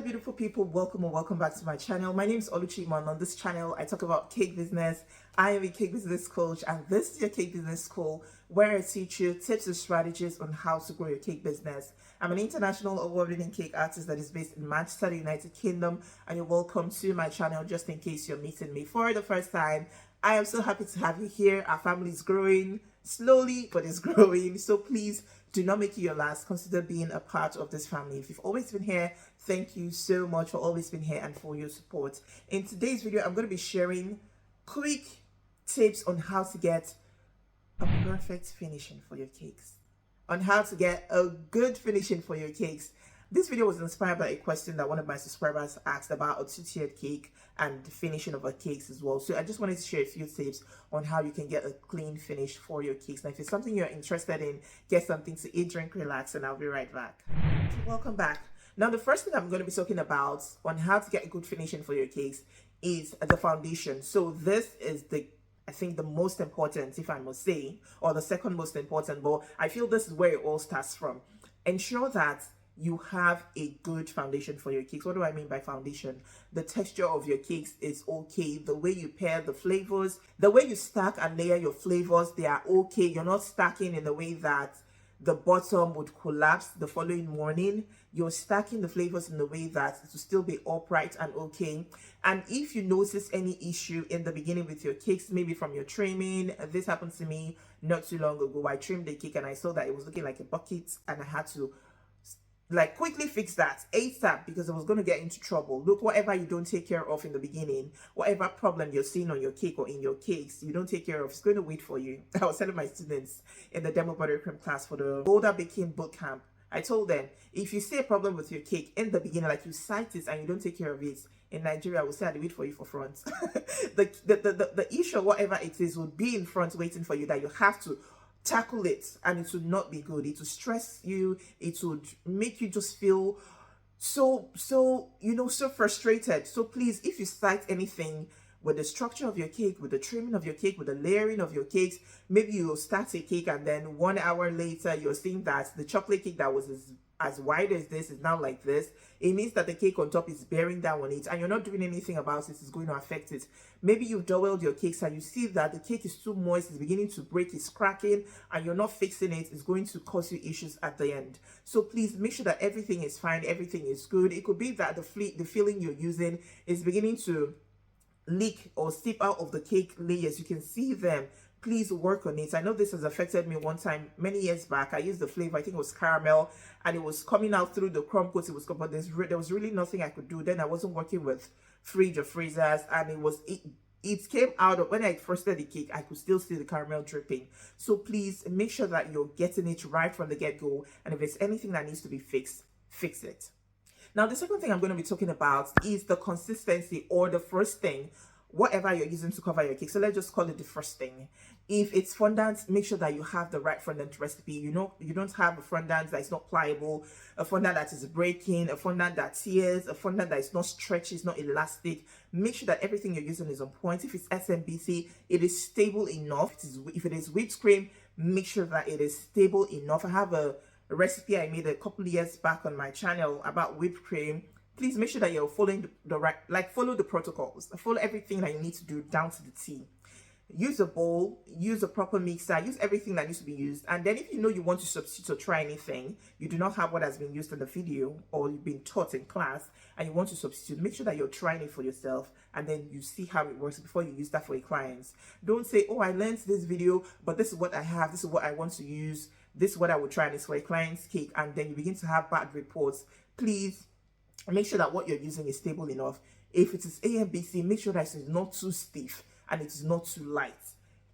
Hello beautiful people, welcome and welcome back to my channel. My name is Oluchima, and on this channel I talk about cake business. I am a cake business coach, and this is your cake business school where I teach you tips and strategies on how to grow your cake business. I'm an international award-winning cake artist that is based in Manchester, the United Kingdom, and you're welcome to my channel. Just in case you're meeting me for the first time, I am so happy to have you here. Our family is growing slowly, but it's growing, so please do not make it your last. Consider being a part of this family. If you've always been here, thank you so much for always being here and for your support. In today's video, I'm going to be sharing quick tips on how to get a perfect finishing for your cakes, on how to get a good finishing for your cakes. This video was inspired by a question that one of my subscribers asked about a two-tiered cake and the finishing of our cakes as well. So I just wanted to share a few tips on how you can get a clean finish for your cakes. Now, if it's something you're interested in, get something to eat, drink, relax, and I'll be right back. So welcome back. Now, the first thing I'm going to be talking about on how to get a good finishing for your cakes is the foundation. So this is I think the most important, if I must say, or the second most important, but I feel this is where it all starts from. Ensure that you have a good foundation for your cakes. What do I mean by foundation? The texture of your cakes is okay. The way you pair the flavors, the way you stack and layer your flavors, they are okay. You're not stacking in the way that the bottom would collapse the following morning. You're stacking the flavors in the way that it will still be upright and okay. And if you notice any issue in the beginning with your cakes, maybe from your trimming, this happened to me not too long ago. I trimmed the cake and I saw that it was looking like a bucket, and I had to quickly fix that ASAP because I was going to get into trouble. Look, whatever you don't take care of in the beginning, whatever problem you're seeing on your cake or in your cakes, you don't take care of, it's going to wait for you. I was telling my students in the demo buttercream class for the Bolder Baking Bootcamp, I told them, if you see a problem with your cake in the beginning, like you cite it and you don't take care of it, in Nigeria, I will say I'll wait for you for front. the issue, whatever it is, will be in front waiting for you, that you have to tackle it, and it would not be good. It would stress you. It would make you just feel so frustrated. So please, if you cite anything with the structure of your cake, with the trimming of your cake, with the layering of your cakes, maybe you'll start a cake and then 1 hour later you're seeing that the chocolate cake that was as wide as this is now like this. It means that the cake on top is bearing down on it and you're not doing anything about it. It's going to affect it. Maybe you've doweled your cakes and you see that the cake is too moist, it's beginning to break, it's cracking, and you're not fixing it. It's going to cause you issues at the end. So please make sure that everything is fine, everything is good. It could be that the filling you're using is beginning to leak or seep out of the cake layers. You can see them. Please work on it. I know this has affected me one time many years back. I used the flavor, I think it was caramel, and it was coming out through the crumb coat. It was, but there was really nothing I could do. Then I wasn't working with fridge or freezers, and it came out of, when I frosted the cake, I could still see the caramel dripping. So please make sure that you're getting it right from the get-go, and if there's anything that needs to be fixed, fix it. Now, the second thing I'm going to be talking about is the consistency, or the first thing, whatever you're using to cover your cake. So let's just call it the first thing. If it's fondant, make sure that you have the right fondant recipe. You don't have a fondant that is not pliable, a fondant that is breaking, a fondant that tears, a fondant that is not stretchy, it's not elastic. Make sure that everything you're using is on point. If it's SMBC, it is stable enough. If it is whipped cream, make sure that it is stable enough. I have a recipe I made a couple of years back on my channel about whipped cream. Please make sure that you're following the right, follow the protocols, follow everything that you need to do down to the T. Use a bowl, use a proper mixer, use everything that needs to be used. And then if you know you want to substitute or try anything, you do not have what has been used in the video or you've been taught in class, and you want to substitute, make sure that you're trying it for yourself and then you see how it works before you use that for your clients. Don't say, oh, I learned this video, but this is what I have, this is what I want to use, this is what I would try, and it's for a client's cake, and then you begin to have bad reports. Please make sure that what you're using is stable enough. If it is A and B, C, make sure that it is not too stiff and it is not too light.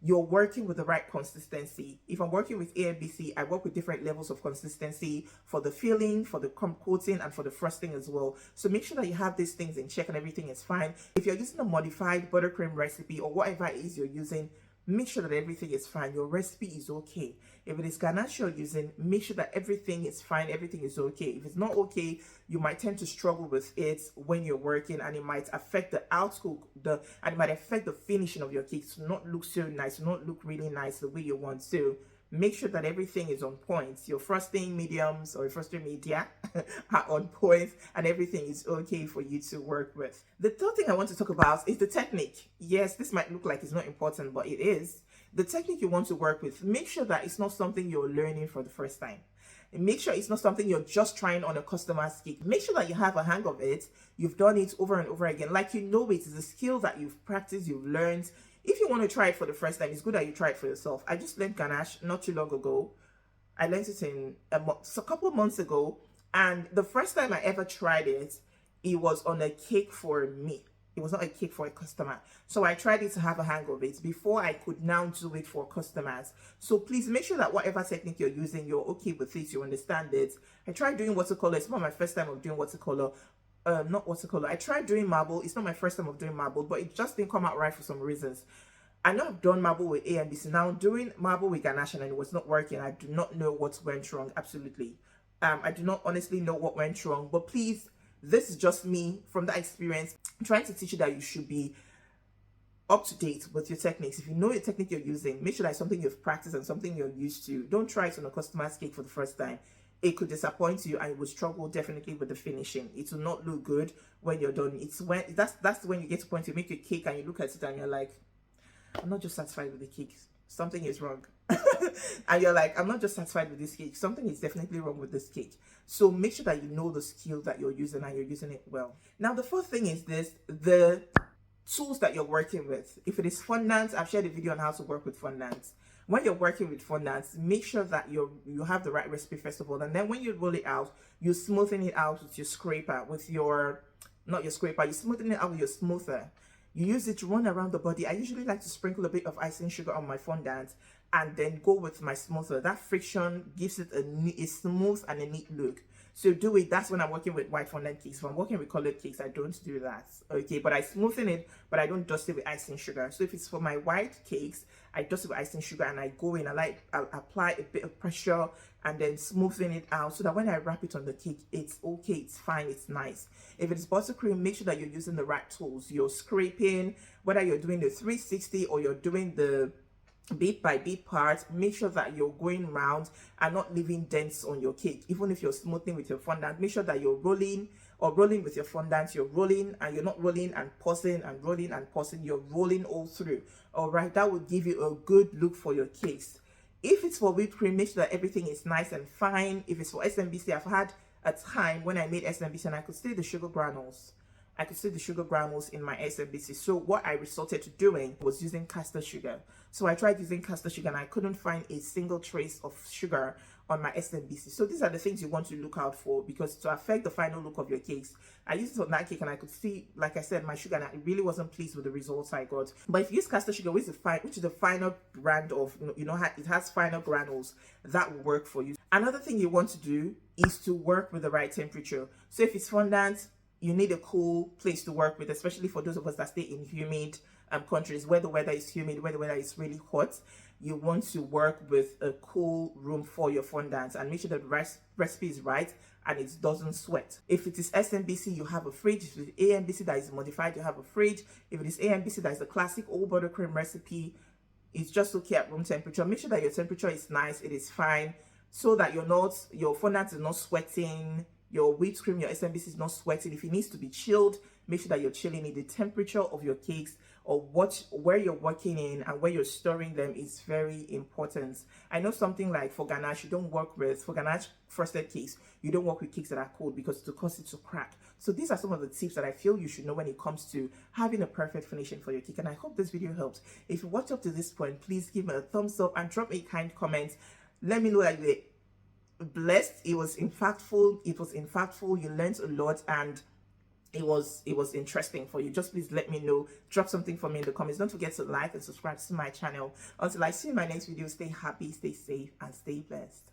You're working with the right consistency. If I'm working with A and B, C, I work with different levels of consistency for the filling, for the crumb coating, and for the frosting as well. So make sure that you have these things in check and everything is fine. If you're using a modified buttercream recipe or whatever it is you're using, make sure that everything is fine. Your recipe is okay. If it is ganache you're using, make sure that everything is fine, everything is okay. If it's not okay, you might tend to struggle with it when you're working, and it might affect the outcook, and it might affect the finishing of your cake to not look so nice, to not look really nice the way you want. So make sure that everything is on point. Your frosting mediums or frosting media are on point and everything is okay for you to work with. The third thing I want to talk about is the technique. Yes, this might look like it's not important, but it is. The technique you want to work with, make sure that it's not something you're learning for the first time. Make sure it's not something you're just trying on a customer's cake. Make sure that you have a hang of it. You've done it over and over again. Like you know it is a skill that you've practiced, you've learned. If you want to try it for the first time, it's good that you try it for yourself. I just learned ganache not too long ago. I learned it in a couple of months ago. And the first time I ever tried it, it was on a cake for me. It was not a cake for a customer. So I tried it to have a hang of it before I could now do it for customers. So please make sure that whatever technique you're using, you're okay with it, you understand it. I tried doing watercolor. It's not my first time of doing watercolor. Not watercolor. I tried doing marble. It's not my first time of doing marble, but it just didn't come out right for some reasons. I know I've done marble with A and B. So now doing marble with ganache and it was not working. I do not know what went wrong. Absolutely. I do not honestly know what went wrong, but please, this is just me from that experience. I'm trying to teach you that you should be up to date with your techniques. If you know your technique you're using, make sure that it's something you've practiced and something you're used to. Don't try it on a customer's cake for the first time. It could disappoint you and you will struggle definitely with the finishing. It will not look good when you're done. It's when that's when you get to a point you make your cake and you look at it and you're like, I'm not just satisfied with the cake. Something is wrong. And you're like, I'm not just satisfied with this cake. Something is definitely wrong with this cake. So make sure that you know the skill that you're using and you're using it well. Now, the fourth thing is this, the tools that you're working with. If it is fondant, I've shared a video on how to work with fondant. When you're working with fondant, make sure that you have the right recipe first of all. And then when you roll it out, you're smoothing it out with your scraper, with your, not your scraper, you're smoothing it out with your smoother. You use it to run around the body. I usually like to sprinkle a bit of icing sugar on my fondant and then go with my smoother. That friction gives it a smooth and a neat look. So do it. That's when I'm working with white fondant cakes. If I'm working with colored cakes, I don't do that. Okay, but I smoothen it, but I don't dust it with icing sugar. So if it's for my white cakes, I dust it with icing sugar and I go in, I'll apply a bit of pressure and then smoothen it out so that when I wrap it on the cake, it's okay, it's fine, it's nice. If it's buttercream, make sure that you're using the right tools. You're scraping, whether you're doing the 360 or you're doing the bit by bit part, make sure that you're going round and not leaving dents on your cake. Even if you're smoothing with your fondant, make sure that you're rolling with your fondant, you're rolling and you're not rolling and pausing and rolling and pausing, you're rolling all through. All right, that will give you a good look for your cakes. If it's for whipped cream, make sure that everything is nice and fine. If it's for SMBC, I've had a time when I made SMBC and I could see the sugar granules. I could see the sugar granules in my SMBC. So what I resorted to doing was using caster sugar. So I tried using caster sugar and I couldn't find a single trace of sugar on my SMBC. So these are the things you want to look out for because to affect the final look of your cakes. I used it on that cake and I could see, like I said, my sugar, and I really wasn't pleased with the results I got. But if you use caster sugar, which is the final brand of, it has finer granules, that will work for you. Another thing you want to do is to work with the right temperature. So if it's fondant, you need a cool place to work with, especially for those of us that stay in humid countries where the weather is humid, where the weather is really hot. You want to work with a cool room for your fondant and make sure that the recipe is right and it doesn't sweat. If it is SMBC, you have a fridge. If it is AMBC that is modified, you have a fridge. If it is AMBC that is the classic old buttercream recipe, it's just okay at room temperature. Make sure that your temperature is nice, it is fine, so that your fondant is not sweating, your whipped cream, your SMBC is not sweating. If it needs to be chilled, make sure that you're chilling it. The temperature of your cakes or where you're working in and where you're storing them is very important. I know something like for ganache, for ganache frosted cakes, you don't work with cakes that are cold because it will cause it to crack. So these are some of the tips that I feel you should know when it comes to having a perfect finishing for your cake. And I hope this video helps. If you watched up to this point, please give me a thumbs up and drop a kind comment. Let me know that you're blessed. It was impactful. You learned a lot and it was interesting for you. Just please let me know. Drop something for me in the comments. Don't forget to like and subscribe to my channel. Until I see you in my next video, stay happy, stay safe, and stay blessed.